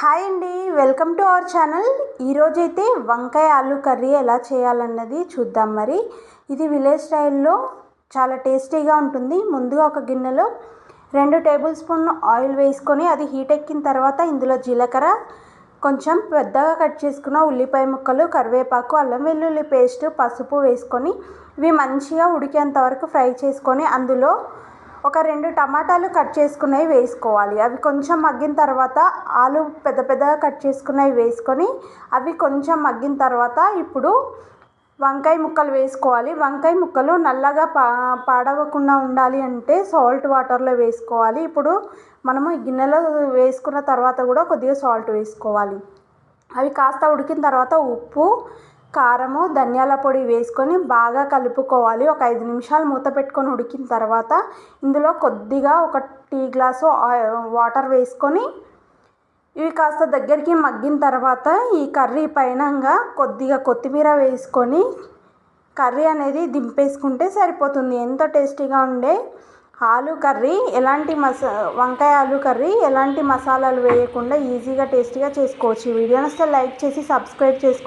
Hi అండి, welcome to our channel. ఈరోజైతే వంకాయ ఆలు కర్రీ ఎలా చేయాలన్నది చూద్దాం. మరి ఇది విలేజ్ స్టైల్లో చాలా టేస్టీగా ఉంటుంది. ముందుగా ఒక గిన్నెలో 2 టేబుల్ స్పూన్ ఆయిల్ వేసుకొని అది హీట్ ఎక్కిన తర్వాత ఇందులో జీలకర్ర, కొంచెం పెద్దగా కట్ చేసుకున్న ఉల్లిపాయ ముక్కలు, కరివేపాకు, అల్లం వెల్లుల్లి పేస్ట్, పసుపు వేసుకొని ఇవి మంచిగా ఉడికేంత వరకు ఫ్రై చేసుకొని అందులో ఒక 2 టమాటాలు కట్ చేసుకున్నవి వేసుకోవాలి. అవి కొంచెం మగ్గిన తర్వాత ఆలు పెద్దగా కట్ చేసుకున్నవి వేసుకొని అవి కొంచెం మగ్గిన తర్వాత ఇప్పుడు వంకాయ ముక్కలు వేసుకోవాలి. వంకాయ ముక్కలు నల్లగా పాడవకుండా ఉండాలి అంటే సాల్ట్ వాటర్లో వేసుకోవాలి. ఇప్పుడు మనము ఈ గిన్నెలో వేసుకున్న తర్వాత కూడా కొద్దిగా సాల్ట్ వేసుకోవాలి. అవి కాస్త ఉడికిన తర్వాత ఉప్పు, కారము, ధనియాల పొడి వేసుకొని బాగా కలుపుకోవాలి. ఒక 5 నిమిషాలు మూత పెట్టుకొని ఉడికిన తర్వాత ఇందులో కొద్దిగా ఒక టీ గ్లాసు వాటర్ వేసుకొని ఇవి కాస్త దగ్గరికి మగ్గిన తర్వాత ఈ కర్రీ పైనంగా కొద్దిగా కొత్తిమీర వేసుకొని కర్రీ అనేది దింపేసుకుంటే సరిపోతుంది. ఎంతో టేస్టీగా ఉండే ఆలు కర్రీ, వంకాయ ఆలు కర్రీ ఎలాంటి మసాలాలు వేయకుండా ఈజీగా టేస్టీగా చేసుకోవచ్చు. ఈ వీడియో నచ్చితే లైక్ చేసి సబ్స్క్రైబ్ చేసుకోండి.